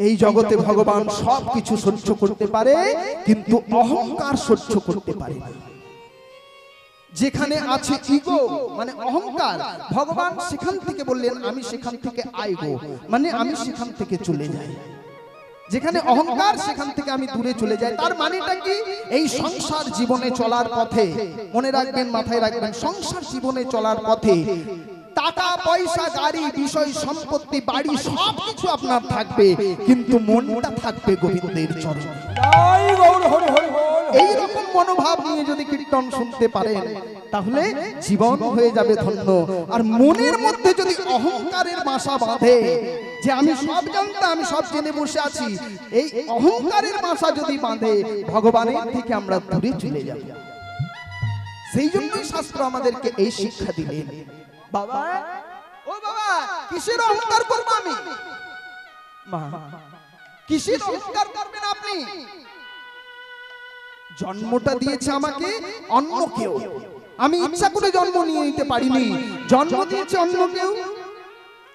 এই জগতে ভগবান সবকিছু সহ্য করতে পারে, কিন্তু অহংকার সহ্য করতে পারে না। যেখানে আছে ইগো মানে অহংকার, ভগবান সেখান থেকে বললেন আমি সেখান থেকে আইগো, মানে আমি সেখান থেকে চলে যাই। যেখানে অহংকার সেখান থেকে আমি দূরে চলে যাই। তার মানেটা কি? এই সংসার জীবনে চলার পথে, মনে রাখবেন, মাথায় রাখবেন, সংসার জীবনে চলার পথে টাকা পয়সা গাড়ি বিষয় সম্পত্তি বাড়ি সবকিছু আপনার থাকবে, কিন্তু মনটা থাকবে গোবিন্দের চরণে। এইরকম মনোভাব নিয়ে যদি কীর্তন শুনতে পারেন তাহলে জীবন হয়ে যাবে ধন্য। আর মনের মধ্যে যদি অহংকারের বাসা বাঁধে যে আমি সব জানতাম, আমি সব জেনে বসে আছি, এই অহংকারের বাসা যদি বাঁধে ভগবানের থেকে আমরা দূরে চলে যাব। সেই জন্যই শাস্ত্র আমাদেরকে এই শিক্ষা দিলেন। বাবা, ও বাবা, কিসের অহংকার করব আমি? মা, কিসের অহংকার করবেন আপনি? জন্মটা দিয়েছে আমাকে অন্য কেউ, আমি ইচ্ছা করে জন্ম নিয়ে নিতে পারিনি। জন্ম দিয়েছে অন্য কেউ,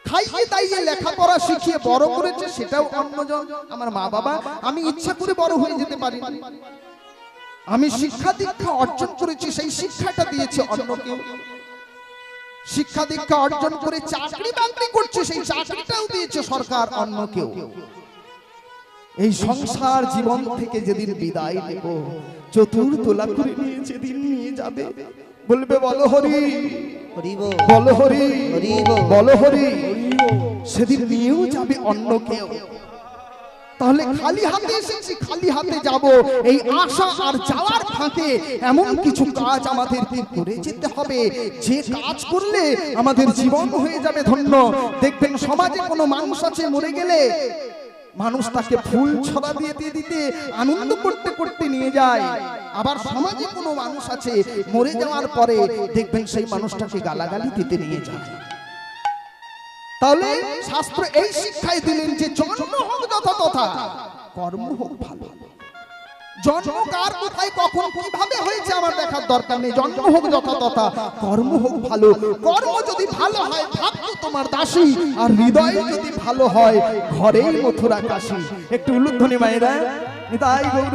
খাইয়ে দাইয়ে লেখাপড়া শিখিয়ে বড় করেছে সেটাও অন্যজন, আমার মা বাবা। আমি ইচ্ছা করে বড় হয়ে যেতে পারিনি। আমি শিক্ষা দীক্ষা অর্জন করেছি, সেই শিক্ষাটা দিয়েছে অন্য কেউ। শিক্ষা দীক্ষা অর্জন করে চাকরি বাকরি করছে, সেই চাকরিটাও দিয়েছে সরকার, অন্য কেউ। এই সংসার জীবন থেকে যেদিন বিদায় নেব, চতুর্থলা করে নিয়ে যেদিন নিয়ে যাবে, বলবে বলো হরি, বলো হরি, বলো হরি, সেদিন নিয়েও যাবে অন্য কেউ। তাহলে খালি হাতে এসেছি, খালি হাতে যাব, এই আশা আর যাওয়ার ফাঁকে এমন কিছু কাজ আমাদের করে যেতে হবে, যে কাজ করলে আমাদের জীবন হয়ে যাবে ধন্য। দেখবেন সমাজে কোনো মানুষ আছে মরে গেলে মানুষ তাকে ফুল ছড়া দিয়ে দিতে আনন্দ করতে করতে নিয়ে যায়। আবার সমাজে কোনো মানুষ আছে মরে যাওয়ার পরে দেখবেন সেই মানুষটাকে গালাগালি দিতে নিয়ে যায়। তাহলে শাস্ত্র এই শিক্ষাই দিলেন যে জন্ম হোক যথাতথা, কর্ম হোক ভালো। জন্ম কার কোথায় কখন কিভাবে হয়েছে আমার দেখার দরকার নেই, জন্ম হোক যথাতথা, কর্ম হোক ভালো। কর্ম যদি ভালো হয় ভাগ্য তোমার দাসী, আর হৃদয় যদি ভালো হয় ঘরেই মথুরা কাশী। একটু উলুধ্বনি মায়েরা, নিতাই গৌর।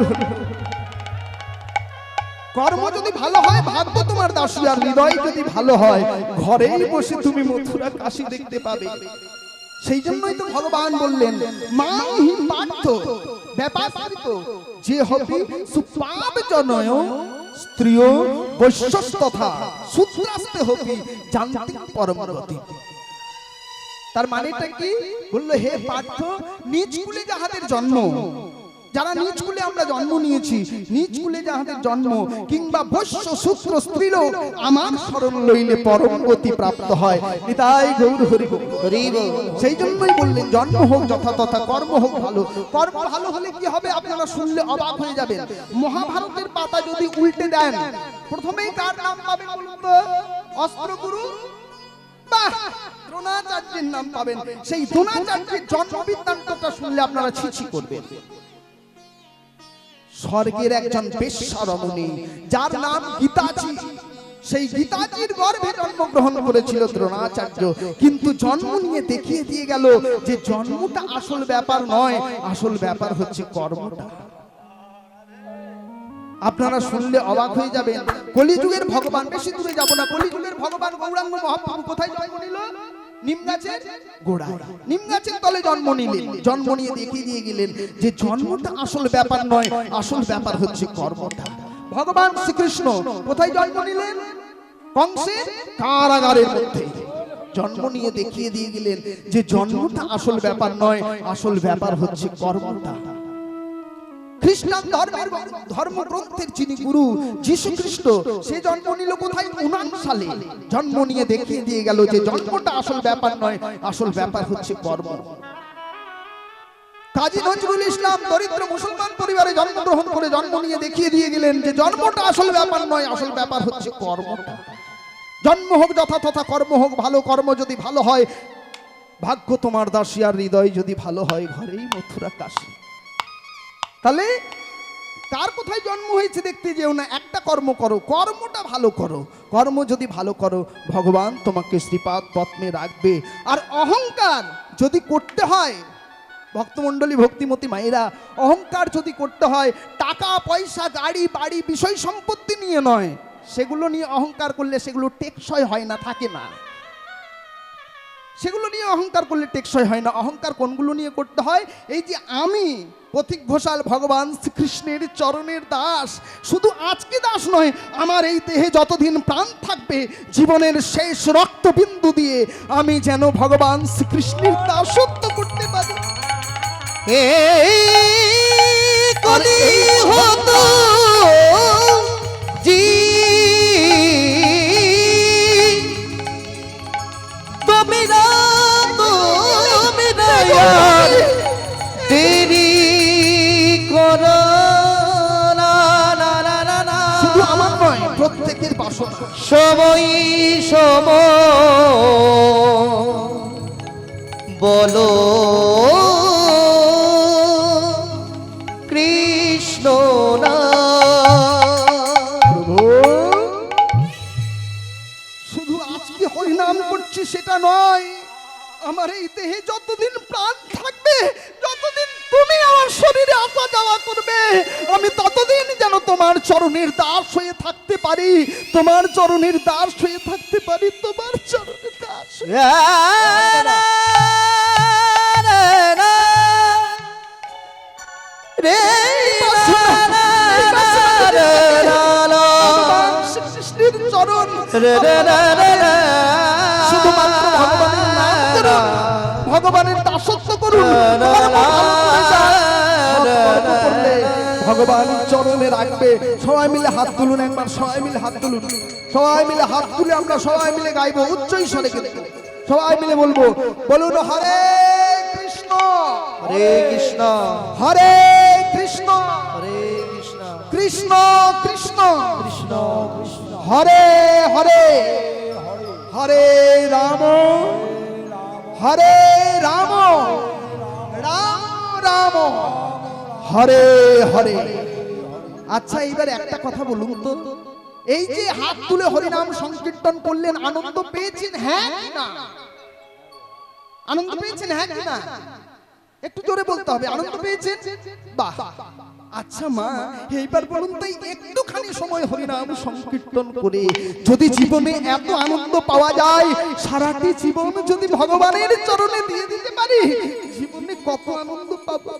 কর্ম যদি ভালো হয় ভাগ্য তোমার দাসী, আর হৃদয় যদি ভালো হয় ঘরেই বসে তুমি মথুরা কাশী দেখতে পাবে। সেই জন্যই তো ভগবান বললেন মাহি পার্থ ব্যাপারিত যে হবে সুপাব জনয় স্ত্রীয় বৈশ্যস্তথা সূত্রাস্তে হবে জান্তিক পরম গতি। তার মানেটা কি? বলল হে পার্থ, নিজ কুলে যাহাদের জন্ম, যারা নিজ কুলে আমরা জন্ম নিয়েছি, নিজ কুলে যাহাদের জন্ম, কিংবা বৈশ্য সূত্র স্ত্রীলোক আমার শরণ লইলে পরম গতি প্রাপ্ত হয়। নিতাই গৌর হরি হরি। সেই জন্যই বললেন জন্ম হোক যথাতথা, কর্ম হোক ভালো। কর্ম ভালো হলে কি হবে আপনারা শুনলে অবাক হয়ে যাবেন। মহাভারতের পাতা যদি উল্টে দেন, প্রথমেই কার নাম পাবেন বলুন তো? অস্ত্রগুরু বাহ দ্রোণাচার্যের নাম পাবেন। সেই দ্রোণাচার্যের জন্ম বৃত্তান্তটা শুনলে আপনারা ছিছি করবেন। স্বর্গের একজন বেশ্যা রমণী যার নাম গীতাজি, সেই গীতাজির গর্ভে জন্মগ্রহণ করেছিল দ্রোণাচার্য, কিন্তু জন্ম নিয়ে দেখিয়ে দিয়ে গেল যে জন্মটা আসল ব্যাপার নয়, আসল ব্যাপার হচ্ছে কর্মটা। আপনারা শুনলে অবাক হয়ে যাবেন। কলিযুগের ভগবান, বেশি দূরে যাব না, কলিযুগের ভগবান গৌরাঙ্গ মহাপ্রভু কোথায় জন্ম নিল? নিম গাছের গোড়ায়, নিম গাছের তলে জন্ম নিলেন। জন্ম নিয়ে দেখিয়ে দিয়ে গেলেন যে জন্মটা আসল ব্যাপার নয়, আসল ব্যাপার হচ্ছে কর্মটা। ভগবান শ্রীকৃষ্ণ কোথায় জন্ম নিলেন? কংসের কারাগারের মধ্যে জন্ম নিয়ে দেখিয়ে দিয়ে গেলেন যে জন্মটা আসল ব্যাপার নয়, আসল ব্যাপার হচ্ছে কর্মটা। খ্রিস্টান ধর্মের ধর্মগ্রন্থের যিনি গুরু যীশু খ্রিস্ট, সে জন্ম নিল কোথায়? 59 সালে। জন্ম নিয়ে দেখিয়ে দিয়ে গেল যে জন্মটা আসল ব্যাপার নয়, আসল ব্যাপার হচ্ছে কর্ম। কাজী নজরুল ইসলাম দরিদ্র মুসলমান পরিবারে জন্মগ্রহণ করে জন্ম নিয়ে দেখিয়ে দিয়ে গেলেন যে জন্মটা আসল ব্যাপার নয়, আসল ব্যাপার হচ্ছে কর্মটা। জন্ম হোক যথাতথা, কর্ম হোক ভালো। কর্ম যদি ভালো হয় ভাগ্য তোমার দাসী, আর হৃদয় যদি ভালো হয় ঘরেই মথুরা কাশী। তাহলে কার কোথায় জন্ম হয়েছে দেখতে যেও না, একটা কর্ম করো, কর্মটা ভালো করো। কর্ম যদি ভালো করো ভগবান তোমাকে শ্রীপাদ পদ্মে রাখবে। আর অহংকার যদি করতে হয় ভক্তমণ্ডলী, ভক্তিমতী মায়েরা, অহংকার যদি করতে হয় টাকা পয়সা গাড়ি বাড়ি বিষয় সম্পত্তি নিয়ে নয়, সেগুলো নিয়ে অহংকার করলে সেগুলো টেকসই হয় না, থাকে না। সেগুলো নিয়ে অহংকার করলে টেকসই হয় না। অহংকার কোনগুলো নিয়ে করতে হয়? এই যে আমি পথিক ঘোষাল ভগবান শ্রীকৃষ্ণের চরণের দাস, শুধু আজকে দাস নয়, আমার এই দেহে যতদিন প্রাণ থাকবে, জীবনের শেষ রক্তবিন্দু দিয়ে আমি যেন ভগবান শ্রীকৃষ্ণের দাসত্ব করতে পারি। কলি হতো জি তুমি না দেরি করো না, শুধু আমার নয়, প্রত্যেকের বাসনা। সময় বলো কৃষ্ণ না। শুধু আজকে হরিনাম করছি সেটা নয়, আমার এই দেহে যতদিন প্রাণ থাকবে, যতদিন তুমি আমার শরীরে আসা যাওয়া করবে, আমি ততদিন যেন তোমার চরণের দাস হয়ে থাকতে পারি, তোমার চরণের দাস হয়ে থাকতে পারি, তোমার চরণের দাস। শ্রীকৃষ্ণের চরণ, শুধুমাত্র ভগবানের নাম করুন, ভগবানের দাসত্ব করুন, ভগবান চরণে রাখবে। সবাই মিলে হাত তুলুন, একবার সবাই মিলে হাত তুলুন, সবাই মিলে হাত তুলে আমরা সবাই মিলে গাইবো উচ্চ স্বরে, সবাই মিলে বলবো, বলুন হরে কৃষ্ণ হরে কৃষ্ণ হরে কৃষ্ণ হরে কৃষ্ণ কৃষ্ণ কৃষ্ণ কৃষ্ণ কৃষ্ণ হরে হরে হরে রাম হরে রাম রাম রাম হরে হরে। আচ্ছা, এইবার একটা কথা বলুন তো, এই যে হাত তুলে হরিনাম সংকীর্তন করলেন, আনন্দ পেয়েছেন হ্যাঁ কি না? আনন্দ পেয়েছেন হ্যাঁ কি না? একটু জোরে বলতে হবে, আনন্দ পেয়েছেন? বাহ। আচ্ছা মা, এইবার বলুন তো, একটুখানি সময় হরিনাম সংকীর্তন করে যদি জীবনে এত আনন্দ পাওয়া যায়, সারাটি জীবন যদি ভগবানের চরণে দিয়ে দিতে পারি, জীবনে কত আনন্দ পাবো।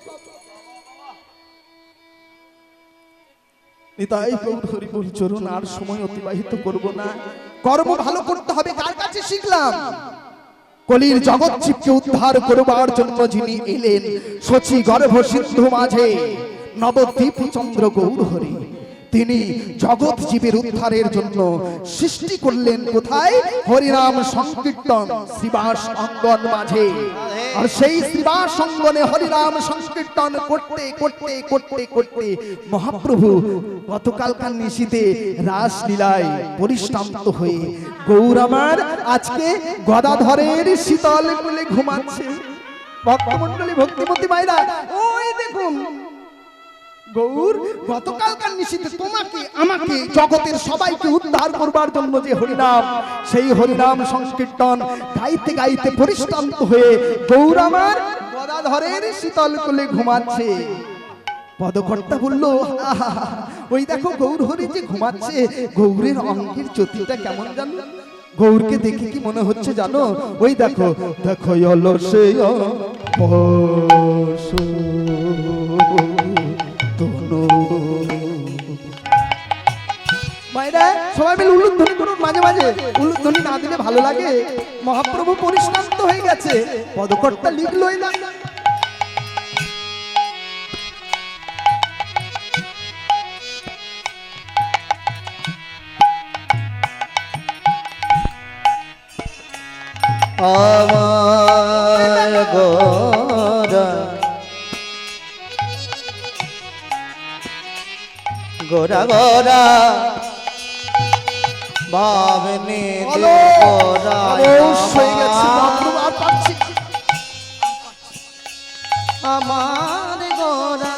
নিতাই গৌর হরি বল চরণ, আর সময় অতিবাহিত করব না, কর্ম ভালো করতে হবে। কার কাছে শিখলাম? কলির জগৎ জীবকে উদ্ধার করবার জন্য যিনি এলেন শচী গর্ভ সিন্ধু মাঝে, নবদ্বীপ চন্দ্র গৌর হরি, তিনি জগৎ জীবের উদ্ধারের জন্য সৃষ্টি করলেন কোথায়? হরিনাম সংকীর্তন শ্রীবাস অঙ্গন মাঝে। আর সেই শ্রীবাস অঙ্গনে হরিনাম সংকীর্তন করতে করতে করতে করতে মহাপ্রভু গতকালকার নিশীতে রাসলীলায় পরিশ্রান্ত হয়ে গৌর আমার আজকে গদাধরের শীতল কোলে ঘুমাচ্ছে। ভক্তমণ্ডলী, ভক্তিমতী মায়েরা, ওই দেখুন গৌর গতকালকার নিশীতে তোমাকে আমাকে জগতের সবাইকে উদ্ধার করবার জন্য যে হরিনাম, সেই হরিনাম সংকীর্তন গাইতে গাইতে পরিশ্রান্ত হয়ে গৌর আমার গদাধরের শীতল কোলে ঘুমাচ্ছে। পদকর্তা বলল, ওই দেখো গৌর হরি যে ঘুমাচ্ছে, গৌরের অঙ্গের জ্যোতিটা কেমন জানো? গৌরকে দেখে কি মনে হচ্ছে জানো? ওই দেখো দেখো মায়েরা সবাই মিলে উলুধ্বনি করুন। মাঝে মাঝে উলুধ্বনি না দিলে ভালো লাগে। মহাপ্রভু পরিশ্রান্ত হয়ে গেছে, পদকর্তা লিখলই না। আমার গোরা গোরা গোরা ভাবনে গোরা হয়ে গেছে, আর পাচ্ছি আমার গোরা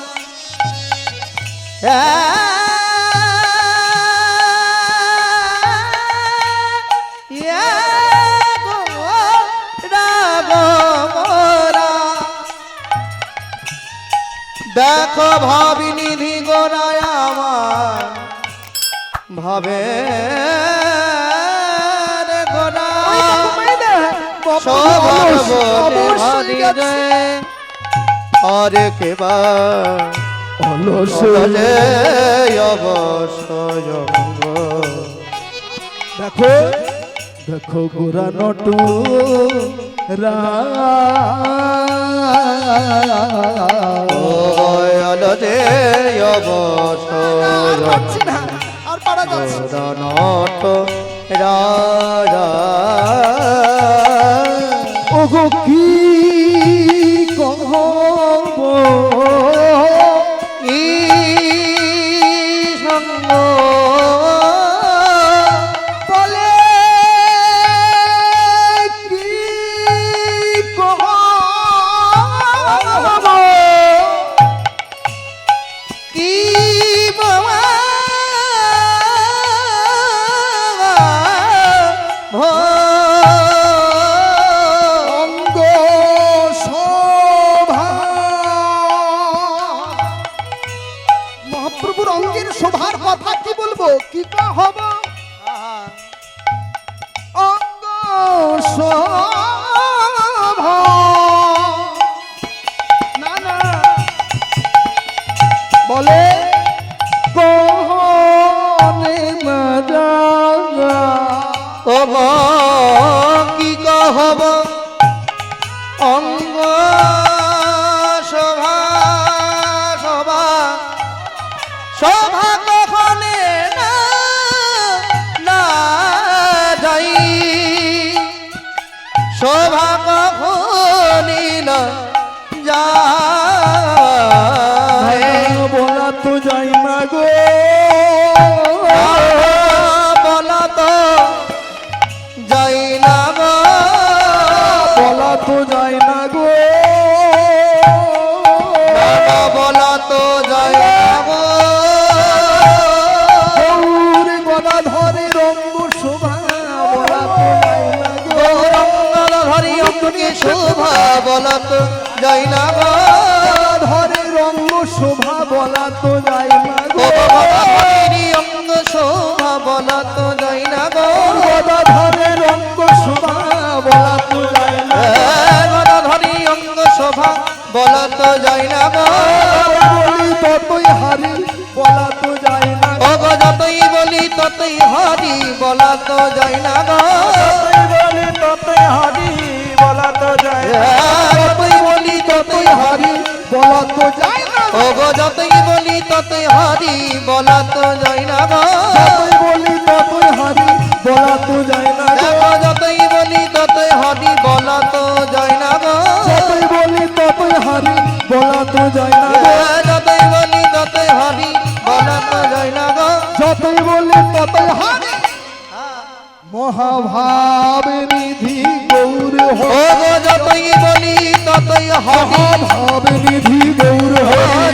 দেখো ভাবিনিধি গোরায় আমার ভাবে রে গোরা সবার বলে ভারি রে আরে কেবা অলস যে অবসর দেখো দেখো গোরা নটু যে অবসর আর পারা যাচ্ছে না। নট রাজা ওগো কি কহব ই সঙ্গ বলে কি কহব কি বাবা অঙ্গ শোভা মহাপ্রভুর অঙ্গের শোভার কথা কি বলবো কি হব অঙ্গ শোভা না না বলে কোহনে মজা কব কি কহব অঙ্গ শোভা শোভা শোভা কখনে না না যাই শোভা কখনি না যায় বলা তো যাই না গো বলা তো যাই না গো বলা তো যাই না গো বলা তো যাই না গো গৌর গদা ধরে রঙ্গ শোভা বলা তো যাই না গো গৌরঙ্গল ধরি অঙ্গে শোভা বলা তো যাই না গো ধরে রঙ্গ শোভা বলা তো যাই না গো অঙ্গ শোভা বলা তো যাই না গো গদা ধরে রঙ্গ শোভা বলা তো যাই না গদা ধরি অঙ্গ শোভা বলা তো যাই না গো বলি ততই হারি বলা তো যাই না গো ওগো যতই বলি ততই হরি বলা তো যাই না গো বলি ততই হারি বলা তো যাই যতই বলি ততই হরি বলা তো যাই না ওগো যতই বলি ততই হরি বলা তো যাই না গো যতই বলি ততই হারি বলা তো যাই না গো দেখো যতই বলি ততই হরি বলা তো যাই না গো যতই বলি ততই হারি বলা তো যাই না গো যতই বলি ততই হরি বলা তো যাই না গো যতই বলি ততই হারি মহাভাব নিধি গৌর ওগো যতই বলি ততই হরি মহাভাব নিধি গৌর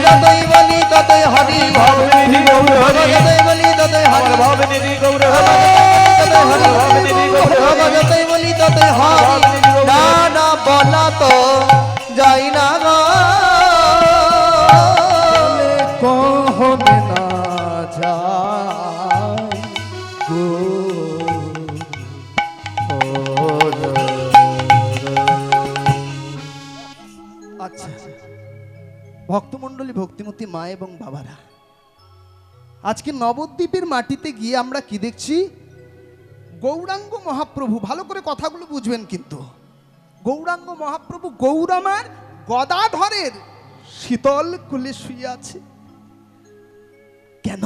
যতই বলি ততই হরি নিধি গৌর যতই বলি ততই হরি নিধি গৌর যতই বলি ততই হরি না না বলা তো যাই না গো কহনে না যায় গো আচ্ছা ভক্তমণ্ডলী ভক্তিমতী মা এবং বাবারা আজকে নবদ্বীপের মাটিতে গিয়ে আমরা কি দেখছি গৌরাঙ্গ মহাপ্রভু ভালো করে কথাগুলো বুঝবেন কিন্তু গৌরাঙ্গ মহাপ্রভু গৌরামার গদাধরের শীতল কুলে শুয়ে আছে কেন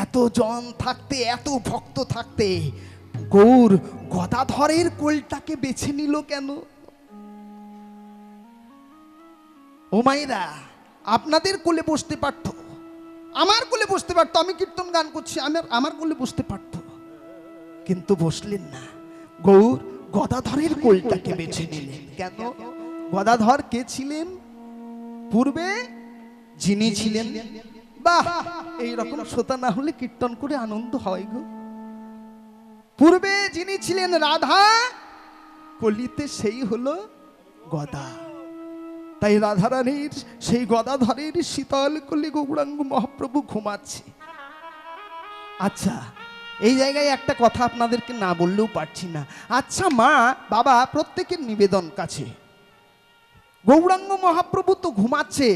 এত জন থাকতে এত ভক্ত থাকতে গৌর গদাধরের কোলটাকে বেছে নিল কেন ও মায়েরা আপনাদের কোলে বসতে পারতো আমার কোলে বসতে পারতো আমি কীর্তন গান করছি আমার কোলে বসতে পারতো কিন্তু বসলেন না গৌর গদাধরের কোলটাকে বেছে নিলেন কেন গদাধর কে ছিলেন পূর্বে যিনি ছিলেন বাহ এইরকম শ্রোতা না হলে কীর্তন করে আনন্দ হয় গো পূর্বে যিনি ছিলেন রাধা কলিতে সেই হলো গদা তাই রাধারানীর সেই গদাধরের শীতল কলি গৌরাঙ্গ মহাপ্রভু ঘুমাচ্ছে। আচ্ছা, এই জায়গায় একটা কথা আপনাদেরকে না বললেও পারছি না। আচ্ছা মা, বাবা, প্রত্যেকের নিবেদন কাছে, গৌরাঙ্গ মহাপ্রভু তো ঘুমাচ্ছে,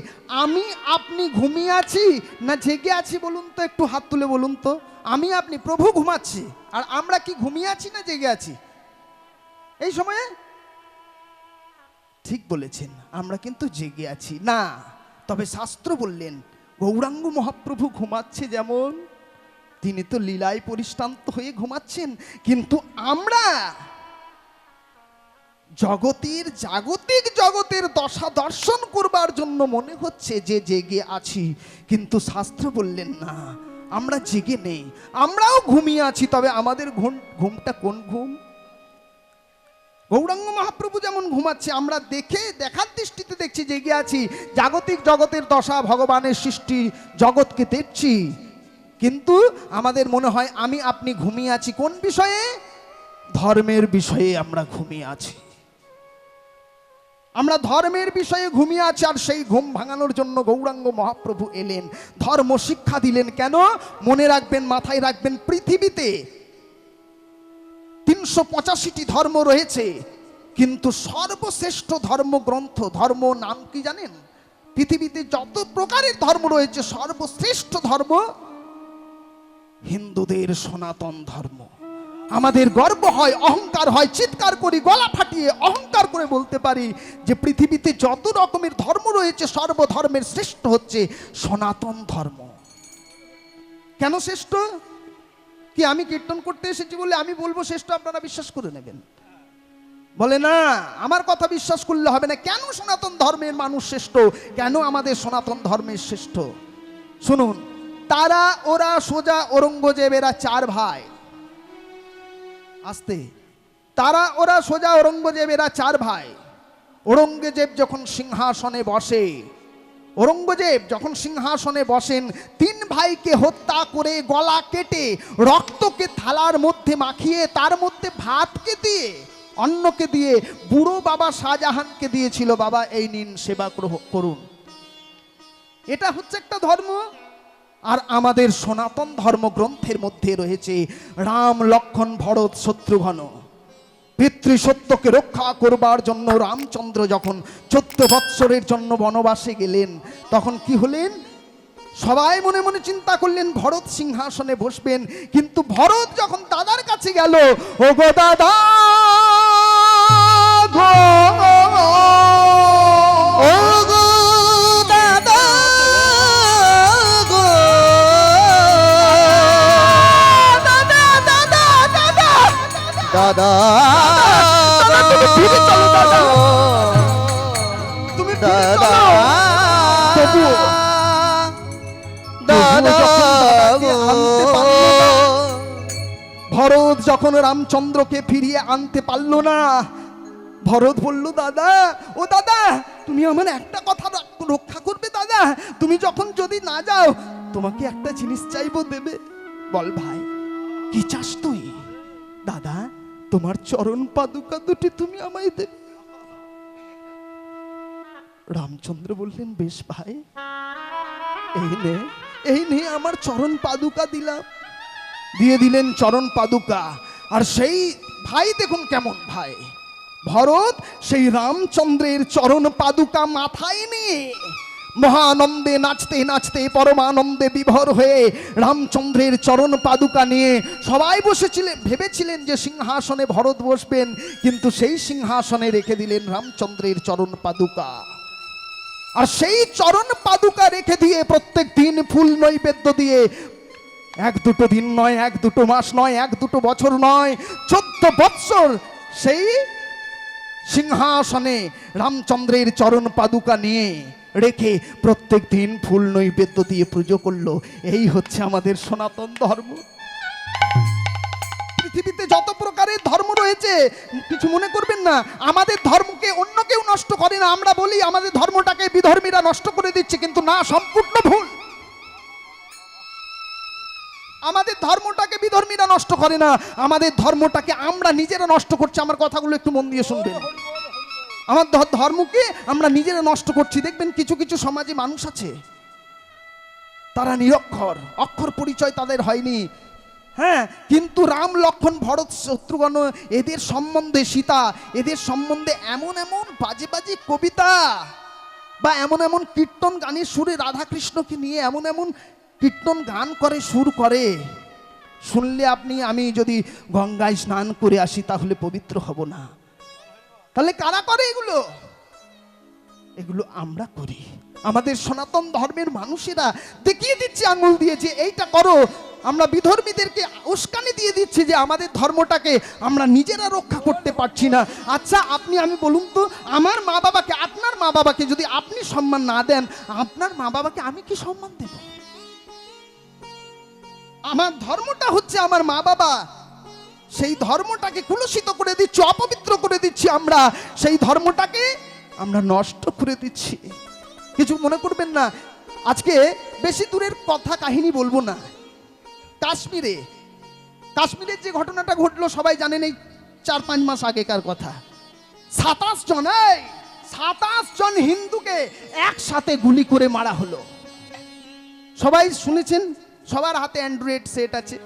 আমি আপনি ঘুমিয়ে আছি না জেগে আছি বলুন তো? একটু হাত তুলে বলুন তো। আমি আপনি, প্রভু ঘুমাচ্ছে, আর আমরা কি ঘুমিয়ে আছি না জেগে আছি এই সময়ে? ঠিক বলেছেন, আমরা কিন্তু জেগে আছি না। তবে শাস্ত্র বললেন গৌরাঙ্গ মহাপ্রভু ঘুমাচ্ছে, যেমন তিনি তো লীলায় পরিশ্রান্ত হয়ে ঘুমাচ্ছেন, কিন্তু আমরা জাগতিক জগতের দশা দর্শন করবার জন্য মনে হচ্ছে যে জেগে আছি, কিন্তু শাস্ত্র বললেন না, আমরা জেগে নেই, আমরাও ঘুমিয়ে আছি। তবে আমাদের ঘুমটা কোন ঘুম? গৌরাঙ্গ মহাপ্রভু যেমন ঘুমাচ্ছে, আমরা দেখার দৃষ্টিতে দেখছি জেগে আছি, জাগতিক জগতের দশা, ভগবানের সৃষ্টি জগৎকে দেখছি, কিন্তু আমাদের মনে হয় আমি আপনি ঘুমিয়ে আছি। কোন বিষয়ে? ধর্মের বিষয়ে আমরা ঘুমিয়ে আছি। আমরা ধর্মের বিষয়ে ঘুমিয়ে আছি, আর সেই ঘুম ভাঙানোর জন্য গৌরাঙ্গ মহাপ্রভু এলেন, ধর্ম শিক্ষা দিলেন। কেন? মনে রাখবেন, মাথায় রাখবেন, পৃথিবীতে 385টি ধর্ম রয়েছে, কিন্তু সর্বশ্রেষ্ঠ ধর্মগ্রন্থ, ধর্ম নাম কি জানেন? পৃথিবীতে যত প্রকারের ধর্ম রয়েছে, সর্বশ্রেষ্ঠ ধর্ম হিন্দুদের সনাতন ধর্ম। আমাদের গর্ব হয়, অহংকার হয়, চিৎকার করি, গলা ফাটিয়ে অহংকার করে বলতে পারি যে পৃথিবীতে যত রকমের ধর্ম রয়েছে, সর্বধর্মের শ্রেষ্ঠ হচ্ছে সনাতন ধর্ম। কেন শ্রেষ্ঠ? কি আমি কীর্তন করতে এসেছি বলে আমি বলবো শ্রেষ্ঠ, আপনারা বিশ্বাস করে নেবেন? বলে না, আমার কথা বিশ্বাস করলে হবে না। কেন সনাতন ধর্মের মানুষ শ্রেষ্ঠ? কেন আমাদের সনাতন ধর্মের শ্রেষ্ঠ? শুনুন, তারা, ওরা, সোজা, ঔরঙ্গজেব, এরা 4 ভাই। আস্তে, তারা, ওরা, সোজা, ঔরঙ্গজেব, এরা 4 ভাই। ঔরঙ্গজেব যখন সিংহাসনে বসে, ঔরঙ্গজেব যখন সিংহাসনে বসেন, 3 ভাইকে হত্যা করে, গলা কেটে, রক্তকে থালার মধ্যে মাখিয়ে, তার মধ্যে ভাতকে দিয়ে, অন্নকে দিয়ে বুড়ো বাবা শাহজাহানকে দিয়েছিল, বাবা এই নিন, সেবা করুন। এটা হচ্ছে একটা ধর্ম। আর আমাদের সনাতন ধর্মগ্রন্থের মধ্যে রয়েছে রাম, লক্ষ্মণ, ভরত, শত্রুঘ্ন। পিতৃসত্যকে রক্ষা করবার জন্য রামচন্দ্র যখন 14 বৎসরের জন্য বনবাসে গেলেন, তখন কি হলেন? সবাই মনে মনে চিন্তা করলেন ভরত সিংহাসনে বসবেন, কিন্তু ভরত যখন দাদার কাছে গেল, ও গো দাদা গো, ও গো দাদা গো, দাদা দাদা দাদা দাদা তুমি ফিরে চলো, দাদা তুমি ফিরে দাদা চলো। তবুও দাদা গো, ভরত যখন রামচন্দ্রকে ফিরিয়ে আনতে পারল না, ভরত বলল, দাদা, ও দাদা, তুমি আমার একটা কথা রক্ষা করবে দাদা? তুমি যখন যদি না যাও, তোমাকে একটা জিনিস চাইবো, দেবে? বল ভাই, কি চাস তুই? দাদা, তোমার চরণ পাদুকা দুটি তুমি আমায় দেবে। রামচন্দ্র বললেন, বেশ ভাই, এই নে আমার চরণ পাদুকা দিলাম। দিয়ে দিলেন চরণ পাদুকা। আর সেই ভাই দেখুন কেমন ভাই, ভরত সেই রামচন্দ্রের চরণ পাদুকা মাথায় নিয়ে মহানন্দে নাচতে নাচতে, পরমানন্দে বিভোর হয়ে রামচন্দ্রের চরণ পাদুকা নিয়ে সবাই বসেছিলেন। ভেবেছিলেন যে সিংহাসনে ভরত বসবেন, কিন্তু সেই সিংহাসনে রেখে দিলেন রামচন্দ্রের চরণ পাদুকা। আর সেই চরণ পাদুকা রেখে দিয়ে প্রত্যেক দিন ফুল নৈবেদ্য দিয়ে, 1-2 দিন নয়, 1-2 মাস নয়, 1-2 বছর নয়, 14 বৎসর সেই সিংহাসনে রামচন্দ্রের চরণ পাদুকা নিয়ে রেখে প্রত্যেক দিন ফুল নৈবেদ্য দিয়ে পুজো করলো। এই হচ্ছে আমাদের সনাতন ধর্ম। পৃথিবীতে যত প্রকারের ধর্ম রয়েছে, কিছু মনে করবেন না, আমাদের ধর্মকে অন্য কেউ নষ্ট করে না। আমরা বলি আমাদের ধর্মটাকে বিধর্মীরা নষ্ট করে দিচ্ছে, কিন্তু না, সম্পূর্ণ ভুল। আমাদের ধর্মটাকে বিধর্মীরা নষ্ট করে না, আমাদের ধর্মটাকে আমরা নিজেরা নষ্ট করছি। আমার কথাগুলো একটু মন দিয়ে শুনবেন। আমার ধর্মকে আমরা নিজেরা নষ্ট করছি। দেখবেন কিছু কিছু সমাজে মানুষ আছে, তারা নিরক্ষর, অক্ষর পরিচয় তাদের হয়নি, হ্যাঁ, কিন্তু রাম লক্ষ্মণ ভরত শত্রুঘ্ন এদের সম্বন্ধে, সীতা এদের সম্বন্ধে এমন এমন বাজে বাজে কবিতা বা এমন এমন কীর্তন গানের সুরে রাধাকৃষ্ণকে নিয়ে এমন এমন কীর্তন গান করে, সুর করে, শুনলে আপনি, আমি যদি গঙ্গায় স্নান করে আসি তাহলে পবিত্র হব না। তাহলে কারা করে এগুলো? এগুলো আমরা করি। আমাদের সনাতন ধর্মের মানুষেরা দেখিয়ে দিচ্ছে আঙুল দিয়ে যে এইটা করো। আমরা বিধর্মীদেরকে উস্কানি দিয়ে দিচ্ছি যে আমাদের ধর্মটাকে আমরা নিজেরা রক্ষা করতে পারছি না। আচ্ছা আমি বলুন তো, আমার মা বাবাকে, আপনার মা বাবাকে যদি আপনি সম্মান না দেন, আপনার মা বাবাকে আমি কি সম্মান দেব? আমার ধর্মটা হচ্ছে আমার মা বাবা, সেই ধর্মটাকে কুলুষিত করে দিচ্ছি, অপবিত্র করে দিচ্ছি আমরা, সেই ধর্মটাকে আমরা নষ্ট করে দিচ্ছি। কিছু মনে করবেন না, আজকে বেশি দূরের কথা কাহিনী বলবো না। কাশ্মীরের যে ঘটনাটা ঘটলো সবাই জানেন, এই 4-5 মাস আগেকার কথা। 27 জন হিন্দুকে একসাথে গুলি করে মারা হলো। সবাই শুনেছেন, সবার হাতে অ্যান্ড্রয়েড সেট আছে,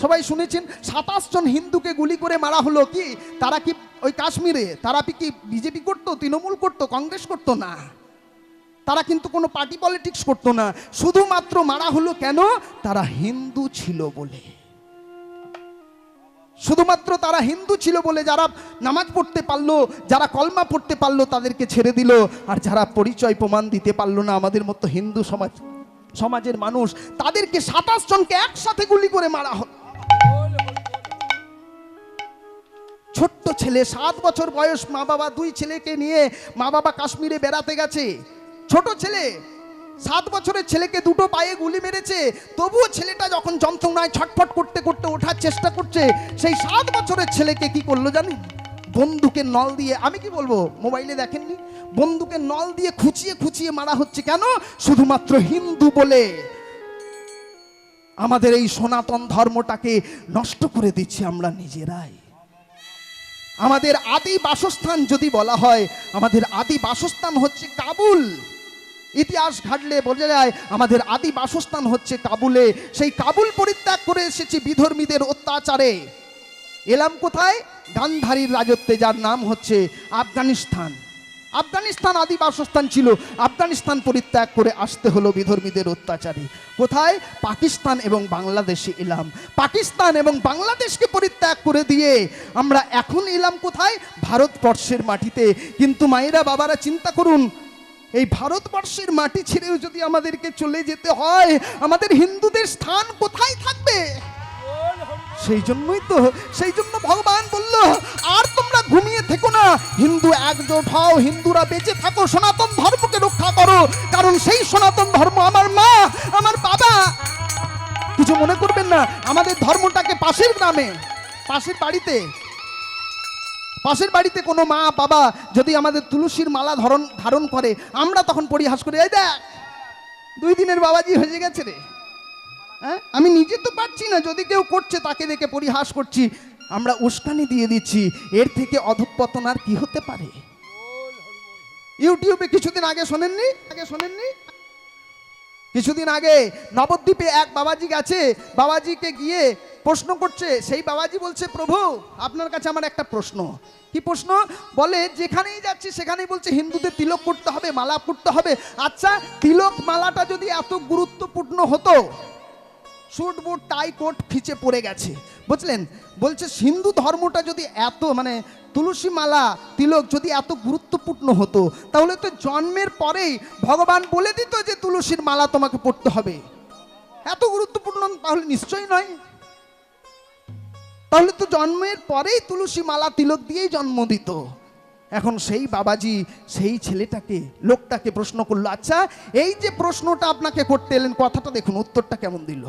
সবাই শুনেছেন 27 জন হিন্দুকে গুলি করে মারা হলো। কি তারা কি ওই কাশ্মীরে তারা কি বিজেপি করতো, তৃণমূল করতো, কংগ্রেস করতো না? তারা কিন্তু কোনো পার্টি পলিটিক্স করতো না। শুধুমাত্র মারা হলো কেন? তারা হিন্দু ছিল বলে। শুধুমাত্র তারা হিন্দু ছিল বলে। যারা নামাজ পড়তে পারলো, যারা কলমা পড়তে পারলো তাদেরকে ছেড়ে দিল, আর যারা পরিচয় প্রমাণ দিতে পারলো না, আমাদের মতো হিন্দু সমাজের মানুষ, তাদেরকে 27 জনকে একসাথে গুলি করে মারা হলো। ছোট্ট ছেলে, 7 বছর বয়স, মা বাবা, 2 ছেলেকে নিয়ে মা বাবা কাশ্মীরে বেড়াতে গেছে। ছোট ছেলে, 7 বছরের ছেলেকে 2টো পায়ে গুলি মেরেছে। তবুও ছেলেটা যখন যন্ত্রণায় ছটফট করতে করতে ওঠার চেষ্টা করছে, সেই 7 বছরের ছেলেকে কি করলো জানেন? বন্দুকের নল দিয়ে, আমি কি বলবো, মোবাইলে দেখেননি, বন্দুকের নল দিয়ে খুঁচিয়ে খুঁচিয়ে মারা হচ্ছে। কেন? শুধুমাত্র হিন্দু বলে। আমাদের এই সনাতন ধর্মটাকে নষ্ট করে দিচ্ছি আমরা নিজেরাই। আমাদের আদি বাসস্থান যদি বলা হয়, আমাদের আদি বাসস্থান হচ্ছে কাবুল। ইতিহাস ঘাটলে বোঝা যায় আমাদের আদি বাসস্থান হচ্ছে কাবুলে। সেই কাবুল পরিত্যাগ করে এসেছি বিধর্মীদের অত্যাচারে। এলাম কোথায়? গান্ধারীর রাজত্বে, যার নাম হচ্ছে আফগানিস্তান। আফগানিস্তান আদি বাসস্থান ছিল, আফগানিস্তান পরিত্যাগ করে আসতে হলো বিধর্মীদের অত্যাচারে। কোথায়? পাকিস্তান এবং বাংলাদেশে এলাম। পাকিস্তান এবং বাংলাদেশকে পরিত্যাগ করে দিয়ে আমরা এখন এলাম কোথায়? ভারতবর্ষের মাটিতে। কিন্তু মায়েরা, বাবারা, চিন্তা করুন, এই ভারতবর্ষের মাটি ছেড়েও যদি আমাদেরকে চলে যেতে হয়, আমাদের হিন্দুদের স্থান কোথায় থাকবে? সেই জন্য ভগবান বলল, আর তোমরা ঘুমিয়ে থেকো না, হিন্দু একজোট হও, হিন্দুরা বেঁচে থাকো, সনাতন ধর্মকে রক্ষা করো। কারণ সেই সনাতন ধর্ম আমার মা, আমার বাবা। কিছু মনে করবেন না, আমাদের ধর্মটাকে পাশের গ্রামে, পাশের বাড়িতে কোনো মা বাবা যদি আমাদের তুলসীর মালা ধারণ করে, আমরা তখন পরিহাস করি, এই দেখ 2 দিনের বাবাজি হয়ে গেছে রে। হ্যাঁ, আমি নিজে তো পারছি না, যদি কেউ করছে তাকে দেখে পরিহাস করছি, আমরা উস্কানি দিয়ে দিচ্ছি। এর থেকে অধঃপতন আর কি হতে পারে? ইউটিউবে কিছুদিন আগে শোনেননি? কিছুদিন আগে নবদ্বীপে এক বাবাজি গেছে, বাবাজিকে গিয়ে প্রশ্ন করছে। সেই বাবাজি বলছে, প্রভু আপনার কাছে আমার একটা প্রশ্ন। কি প্রশ্ন? বলে, যেখানেই যাচ্ছি সেখানেই বলছে হিন্দুদের তিলক করতে হবে, মালা পরতে হবে। আচ্ছা, তিলক মালাটা যদি এত গুরুত্বপূর্ণ হতো, স্যুট বুট টাই কোট ফিচে পড়ে গেছে, বুঝলেন? বলছে হিন্দু ধর্মটা যদি এত, মানে তুলসী মালা তিলক যদি এত গুরুত্বপূর্ণ হতো, তাহলে তো জন্মের পরেই ভগবান বলে দিত যে তুলসীর মালা তোমাকে পড়তে হবে। এত গুরুত্বপূর্ণ তাহলে নিশ্চয়ই নয়। তাহলে তো জন্মের পরেই তুলসী মালা তিলক দিয়েই জন্ম দিত। এখন সেই বাবাজি সেই লোকটাকে প্রশ্ন করলো, আচ্ছা এই যে প্রশ্নটা আপনাকে করতে এলেন, কথাটা দেখুন, উত্তরটা কেমন দিল।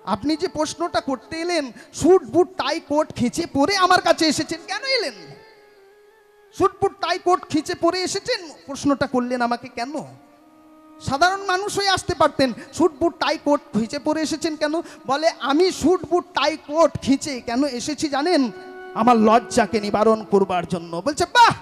আপনি যে প্রশ্নটা করতে এলেন, স্যুট বুট টাই কোট খিঁচে পরে আমার কাছে এসেছেন, কেন এলেন? স্যুট বুট টাই কোট খিঁচে পরে এসেছেন, প্রশ্নটা করলেন আমাকে কেন? সাধারণ মানুষ হয়ে আসতে পারতেন। স্যুট বুট টাই কোট খিঁচে পরে এসেছেন কেন? বলে, আমি স্যুট বুট টাই কোট খিঁচে কেন এসেছি জানেন? আমার লজ্জাকে নিবারণ করবার জন্য। বলছে বাহ,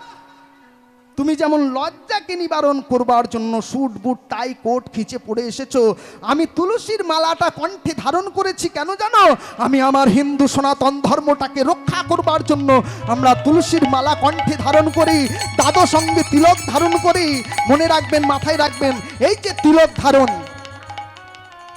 তুমি যেমন লজ্জাকে নিবারণ করবার জন্য স্যুট বুট টাই কোট খিচে পড়ে এসেছো, আমি তুলসীর মালাটা কণ্ঠে ধারণ করেছি কেন জানো? আমি আমার হিন্দু সনাতন ধর্মটাকে রক্ষা করবার জন্য আমরা তুলসীর মালা কণ্ঠে ধারণ করি, দাদো সঙ্গে তিলক ধারণ করি। মনে রাখবেন, মাথায় রাখবেন, এই যে তিলক ধারণ,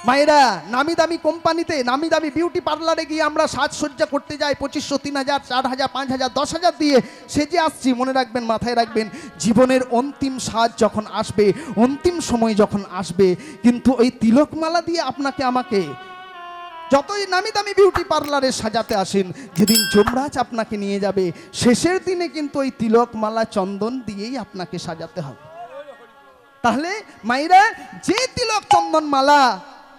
মায়েরা নামি দামি কোম্পানিতে নামি দামি বিউটি পার্লারে গিয়ে আমরা সাজসজ্জা করতে যাই 2500, 3000, 4000, 5000, 10,000 দিয়ে সেজে আসছি। মনে রাখবেন, মাথায় রাখবেন, জীবনের অন্তিম সাজ যখন আসবে, অন্তিম সময় যখন আসবে, কিন্তু ওই তিলকমালা দিয়ে আপনাকে আমাকে যতই নামি দামি বিউটি পার্লারে সাজাতে আসেন, যেদিন যমরাজ আপনাকে নিয়ে যাবে শেষের দিনে কিন্তু ওই তিলকমালা চন্দন দিয়েই আপনাকে সাজাতে হবে। তাহলে মায়েরা, যে তিলক চন্দন মালা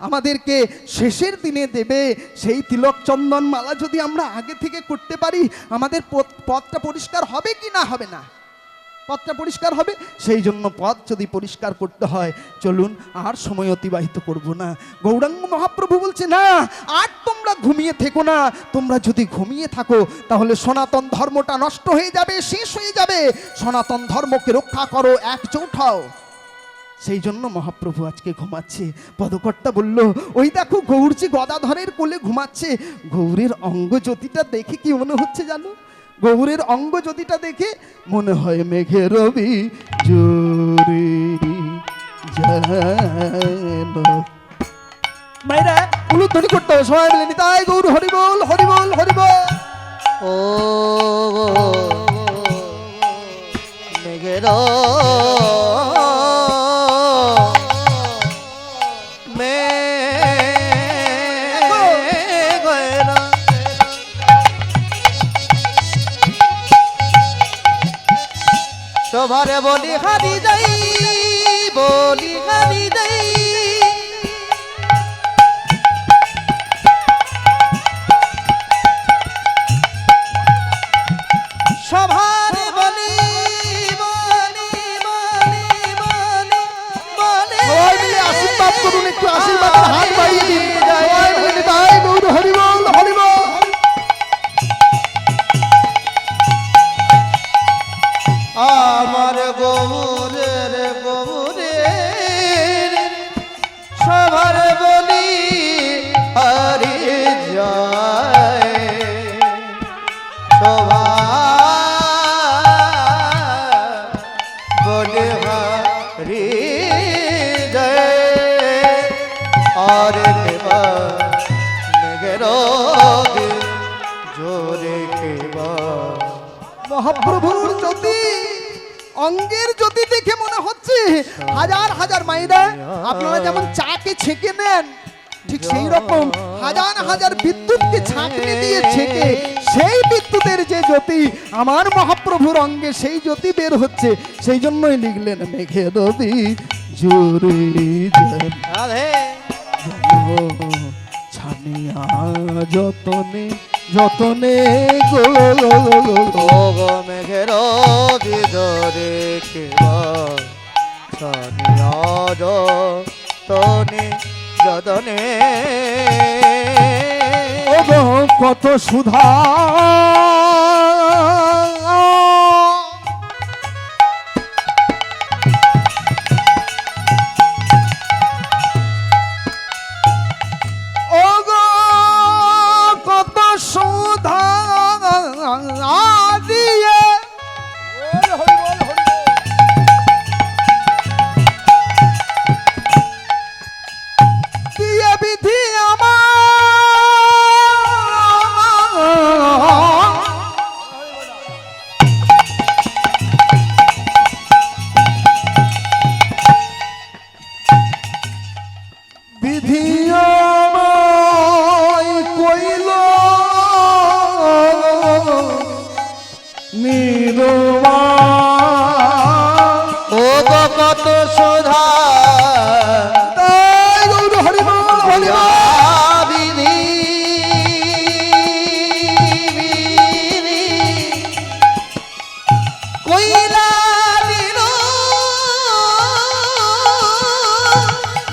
আমাদেরকে শেষের দিনে দেবে, সেই তিলক চন্দন মালা যদি আমরা আগে থেকে করতে পারি, আমাদের পথটা পরিষ্কার হবে কি না হবে না? পথটা পরিষ্কার হবে। সেই জন্য পথ যদি পরিষ্কার করতে হয়, চলুন আর সময় অতিবাহিত করব না। গৌরাঙ্গ মহাপ্রভু বলছে না, আর তোমরা ঘুমিয়ে থেকো না। তোমরা যদি ঘুমিয়ে থাকো তাহলে সনাতন ধর্মটা নষ্ট হয়ে যাবে, শেষ হয়ে যাবে। সনাতন ধর্মকে রক্ষা করো, একজোট হও। সেই জন্য মহাপ্রভু আজকে ঘুমাচ্ছে। পদকর্তা বলল, ওই দেখো গৌরজি গদাধরের কোলে ঘুমাচ্ছে। গৌরের অঙ্গজ্যোতিটা দেখে কি মনে হচ্ছে জানো? গৌরের অঙ্গজ্যোতিটা দেখে মনে হয় মেঘে রবি জোরে যেন। মায়েরা উলুধ্বনি করতে হবে, সবাই মিলে নিতাই গৌর হরিবল হরিবল হরিবল। ও মেঘের সভারে বলি হারি যাই, বলি হারি যাই, সভারে বলি বলি বলি বলি বলি। সবাই মিলে আশীর্বাদ করুন, একটু আশীর্বাদের হাত বাড়িয়ে দিন। সবাই মিলে নিতাই গৌর হরিবল হরিবল। আমার গৌরের গৌরের সবার বলি হারি যায়, সবার বলি হারি যায়। আর দেবা মেঘের জোরে কেবা। মহাপ্রভুর জ্যোতি, অঙ্গের জ্যোতি দেখে মনে হচ্ছে হাজার হাজার মায়েরা আপনারা যেমন চাকে ছেঁকে নেন, ঠিক সেই রকম হাজার হাজার বিদ্যুৎকে ছাঁকনি দিয়ে ছেঁকে সেই বিদ্যুতের যে জ্যোতি আমার মহাপ্রভুর অঙ্গে, সেই জ্যোতি বের হচ্ছে। সেই জন্যই লিখলেন মেঘে রবি জোরে ছানিয়া যতনে যতনে গো মেঘের বিদরে কেবা ছানিয়া যতনে যতনে। ও গো কত সুধা দিয়ে দিয়ে বিধি আমার বিধি আমায় কইল নিরমা। ও গো কত সুধা তাই গৌর হরিবল হরিবল। বিধি বিধি কইলা দিল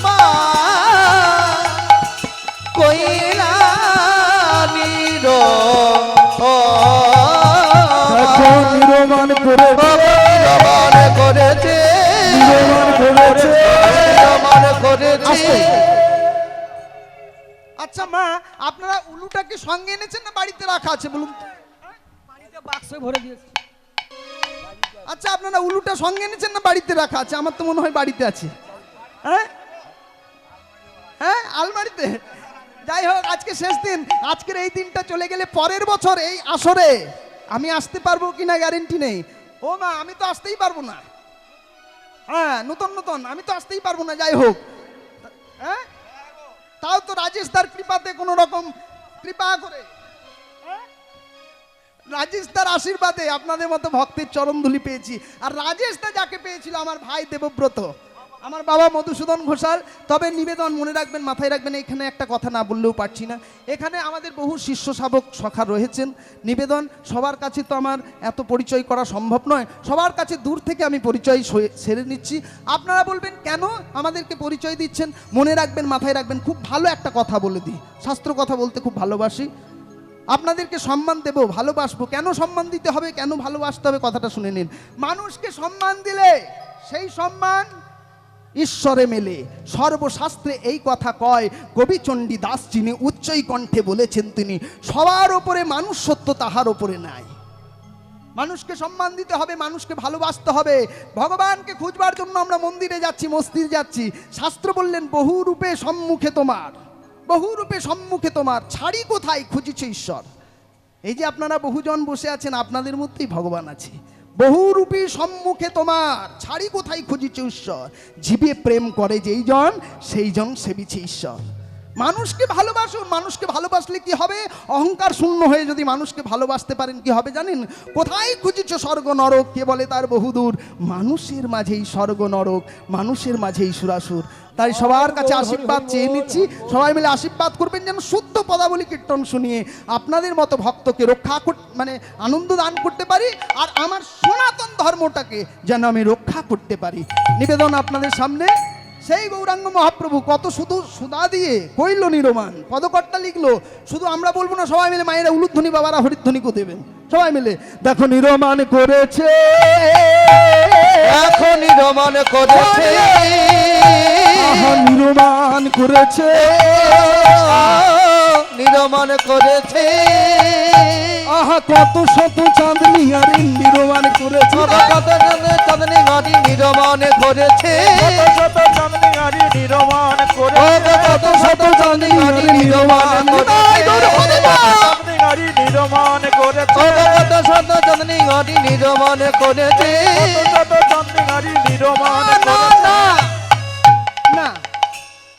মা, কইলা দিল করেছে নিরমান করেছে নিরমান করেছে নিরমান করেছে আস্তে। আচ্ছা মা, আপনারা উলুটাকে সঙ্গে এনেছেন না বাড়িতে রাখা আছে বলুন তো? বাড়িতে বাক্সে ভরে দিয়েছি। আচ্ছা আপনারা উলুটা সঙ্গে এনেছেন না বাড়িতে রাখা আছে? আমার তো মনে হয় বাড়িতে আছে। হ্যাঁ হ্যাঁ, আলমারিতে। যাই হোক, আজকে শেষ দিন। আজকের এই দিনটা চলে গেলে পরের বছর এই আসরে আমি আসতে পারবো কিনা গ্যারেন্টি নেই। ও মা, আমি তো আসতেই পারবো না। হ্যাঁ, নতুন নতুন আমি তো আসতেই পারবো না। যাই হোক, হ্যাঁ, তাও তো রাজেশ তার কৃপাতে কোনো রকম কৃপা করে, রাজেশ তার আশীর্বাদে আপনাদের মতো ভক্তের চরণধুলি পেয়েছি। আর রাজেশ দা যাকে পেয়েছিল আমার ভাই দেবব্রত, আমার বাবা মধুসূদন ঘোষাল। তবে নিবেদন মনে রাখবেন, মাথায় রাখবেন, এখানে একটা কথা না বললেও পারছি না। এখানে আমাদের বহু শিষ্য শাবক সখা রয়েছেন। নিবেদন, সবার কাছে তো আমার এত পরিচয় করা সম্ভব নয়। সবার কাছে দূর থেকে আমি পরিচয় সেরে নিচ্ছি। আপনারা বলবেন কেন আমাদেরকে পরিচয় দিচ্ছেন? মনে রাখবেন, মাথায় রাখবেন, খুব ভালো একটা কথা বলে দিই। শাস্ত্র কথা বলতে খুব ভালোবাসি। আপনাদেরকে সম্মান দেব, ভালোবাসবো। কেন সম্মান দিতে হবে, কেন ভালোবাসতে হবে, কথাটা শুনে নিন। মানুষকে সম্মান দিলে সেই সম্মান ঈশ্বরে মেলে। সর্বশাস্ত্রে এই কথা কয়। কবিচণ্ডী দাস যিনি উচ্চই কণ্ঠে বলেছেন তিনি, সবার ওপরে মানুষ সত্য, তাহার ওপরে নাই। মানুষকে সম্মান দিতে হবে, মানুষকে ভালোবাসতে হবে। ভগবানকে খুঁজবার জন্য আমরা মন্দিরে যাচ্ছি, মসজিদে যাচ্ছি। শাস্ত্র বললেন বহু রূপে সম্মুখে তোমার, বহু রূপে সম্মুখে তোমার, ছাড়ি কোথায় খুঁজিছে ঈশ্বর। এই যে আপনারা বহুজন বসে আছেন, আপনাদের মধ্যেই ভগবান আছে। বহুরূপী সম্মুখে তোমার, ছাড়ি কোথায় খুঁজিছে ঈশ্বর। জীবে প্রেম করে যেই জন, সেই জন সেবিছে ঈশ্বর। মানুষকে ভালোবাসুন। মানুষকে ভালোবাসলে কি হবে? অহংকার শূন্য হয়ে যদি মানুষকে ভালোবাসতে পারেন, কি হবে জানেন? কোথায় খুঁজিছ স্বর্গ নরক, কে বলে তার বহুদূর। মানুষের মাঝেই স্বর্গ নরক, মানুষের মাঝেই সুরাসুর। তাই সবার কাছে আশীর্বাদ চেয়ে নিচ্ছি, সবাই মিলে আশীর্বাদ করবেন যেন শুদ্ধ পদাবলী কীর্তন শুনিয়ে আপনাদের মতো ভক্তকে রক্ষা মানে আনন্দ দান করতে পারি, আর আমার সনাতন ধর্মটাকে যেন আমি রক্ষা করতে পারি। নিবেদন আপনাদের সামনে, সেই গৌরাঙ্গ মহাপ্রভু কত শুধু সুধা দিয়ে কইল নিরমান, পদকর্তা লিখলো। শুধু আমরা বলবো না, সবাই মিলে মায়েরা উলুধ্বনি, বাবারা হরিধ্বনিকে দেবেন। সবাই মিলে দেখো নিরমান করেছে, এখন নিরমান করেছে, নিরমান করেছে, নিরমান করেছে। আহা কত শত চাঁদনি আর নিরমান করেছে, কত চাঁদনি গাড়ি নিরমান করেছে, শত চাঁদনি গাড়ি নিরমান করে, কত শত চাঁদনি গাড়ি নিরমান করেছে, চাঁদনি গাড়ি নিরমান করেছে, কত শত চাঁদনি গাড়ি নিরমান করেছে। শত চাঁদনি গাড়ি নিরমান না, করেছে। না, না।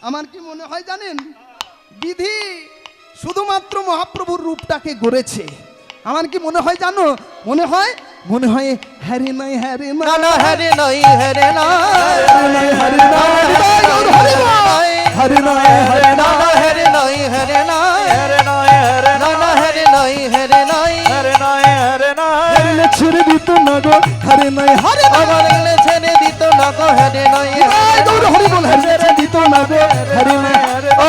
আমার কি মনে হয় জানেন, বিধি শুধুমাত্র মহাপ্রভুর রূপটাকে গড়েছে। আমার কি মনে হয় জানো? মনে হয় হ্যারে নাই, হ্যারে না না, না হরে নাই, হরে নাই, হ্যারে নাই, হ্যারে নাই, হ্যারে না নাই, না হরে নাই, হরে নাই, হেরে নয় হেরে না না হরে নাই, হরে নাই, হেরে নয় হেরে নয়, হ্যারে ছেড়ে দিত না গো, হ্যারে নাই, হ্যারে নাই। আবার গেলে ছেড়ে দিত না গো, হরে নাই, জয় গৌর হরি বল, হ্যারে ছেড়ে দিত না গো, হ্যারে নাই।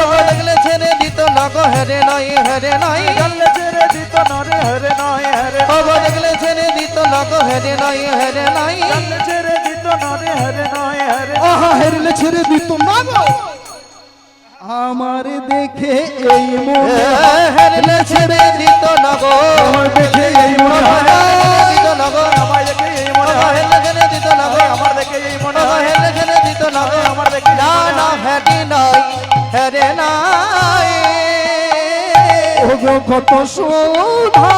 আবার গেলে ছেড়ে দিত না গো, হরে নাই, হরে নাই, গল্লে ছেড়ে দিত নরে হেরে নয় হেরে, আবার গেলে ছেড়ে দিত না গো, হরে নাই, হরে নাই, গল্লে ছেড়ে দিত নরে হেরে নয় হেরে, আহা হেরলে ছেড়ে দিত না গো। আমার দেখে এই মনে হরে ছেড়ে দিত না গো, আমার দেখে এই মনে দিত না গো, আমায় দেখে এই মনে হয়, হেলে ছেড়ে দিত না গো, আমার দেখে এই মনে হয়, হেলে ছেড়ে দিত না গো, আমার দেখে না না হরে নাই, হরে নাই। ও গো কত শোভা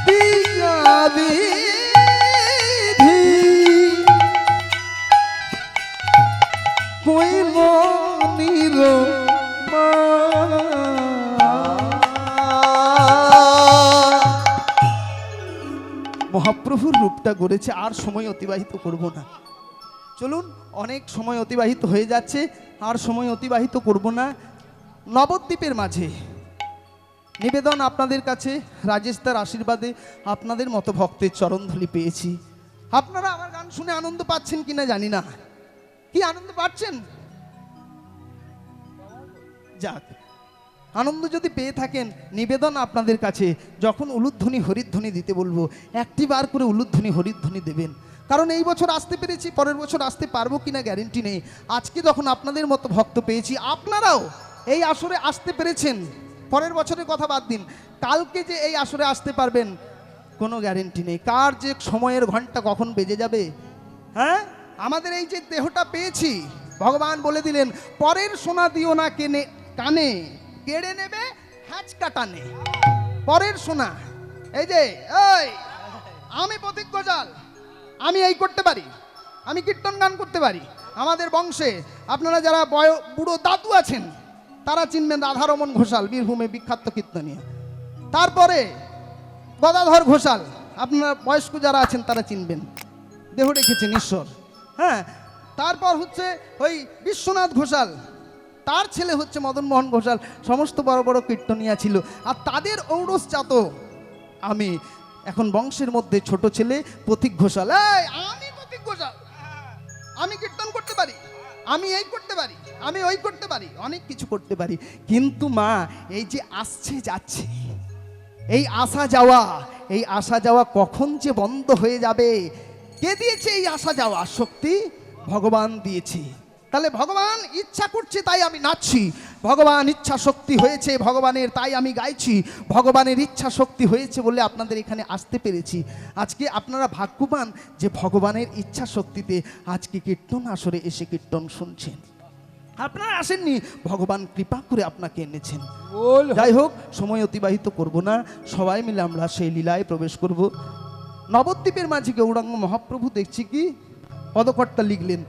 দিয়া বিধি কইল নিরমান। মহাপ্রভুর রূপটা গড়েছে, আর সময় অতিবাহিত করব না। চলুন, অনেক সময় অতিবাহিত হয়ে যাচ্ছে, আর সময় অতিবাহিত করব না। নবদ্বীপের মাঝে নিবেদন আপনাদের কাছে, রাজেশ তার আশীর্বাদে আপনাদের মতো ভক্তের চরণধুলি পেয়েছি। আপনারা আমার গান শুনে আনন্দ পাচ্ছেন কিনা জানি না। কি আনন্দ পাচ্ছেন? যাক, আনন্দ যদি পেয়ে থাকেন, নিবেদন আপনাদের কাছে, যখন উলুধ্বনি হরিধ্বনি দিতে বলবো একটি বার করে উলুধ্বনি হরিধ্বনি দেবেন। কারণ এই বছর আসতে পেরেছি, পরের বছর আসতে পারবো কিনা গ্যারেন্টি নেই। আজকে যখন আপনাদের মতো ভক্ত পেয়েছি, আপনারাও এই আসরে আসতে পেরেছেন, পরের বছরের কথা বাদ দিন, কালকে যে এই আসরে আসতে পারবেন কোনো গ্যারেন্টি নেই। কার যে সময়ের ঘন্টা কখন বেজে যাবে। হ্যাঁ, আমাদের এই যে দেহটা পেয়েছি, ভগবান বলে দিলেন পরের সোনা দিও না কেনে কানে, কেড়ে নেবে হ্যাচকা টানে। পরের সোনা, এই যে এই আমি প্রতীক গজাল, আমি এই করতে পারি, আমি কীর্তন গান করতে পারি। আমাদের বংশে আপনারা যারা বুড়ো দাদু আছেন তারা চিনবেন রাধারমণ ঘোষাল, বীরভূমে বিখ্যাত কীর্তনীয়। তারপরে গদাধর ঘোষাল, আপনারা বয়স্ক যারা আছেন তারা চিনবেন, দেহ রেখেছেন ঈশ্বর। হ্যাঁ, তারপর হচ্ছে ওই বিশ্বনাথ ঘোষাল, তার ছেলে হচ্ছে মদন মোহন ঘোষাল, সমস্ত বড় বড় কীর্তনিয়া ছিল। আর তাদের ঔরসজাত আমি, এখন বংশের মধ্যে ছোট ছেলে প্রতীক ঘোষাল। এই আমি প্রতীক ঘোষাল, আমি কীর্তন করতে পারি, আমি এই করতে পারি, আমি ওই করতে পারি, অনেক কিছু করতে পারি। কিন্তু মা, এই যে আসছে যাচ্ছে, এই আসা যাওয়া, এই আসা যাওয়া কখন যে বন্ধ হয়ে যাবে, কে দিয়েছে এই আসা যাওয়া শক্তি? ভগবান দিয়েছে। তাহলে ভগবান ইচ্ছা করছে তাই আমি নাচছি, ভগবান ইচ্ছা শক্তি হয়েছে ভগবানের তাই আমি গাইছি, ভগবানের ইচ্ছা শক্তি হয়েছে বলে আপনাদের এখানে আসতে পেরেছি। আজকে আপনারা ভাগ্যবান যে ভগবানের ইচ্ছা শক্তিতে আজকে কীর্তন আসরে এসে কীর্তন শুনছেন। আপনারা আসেননি, ভগবান কৃপা করে আপনাকে এনেছেন। যাই হোক, সময় অতিবাহিত করব না, সবাই মিলে আমরা সেই লীলায় প্রবেশ করব। নবদ্বীপের মাঝে গৌরাঙ্গ মহাপ্রভু দেখছি কি পদকর্তা লিখলেন।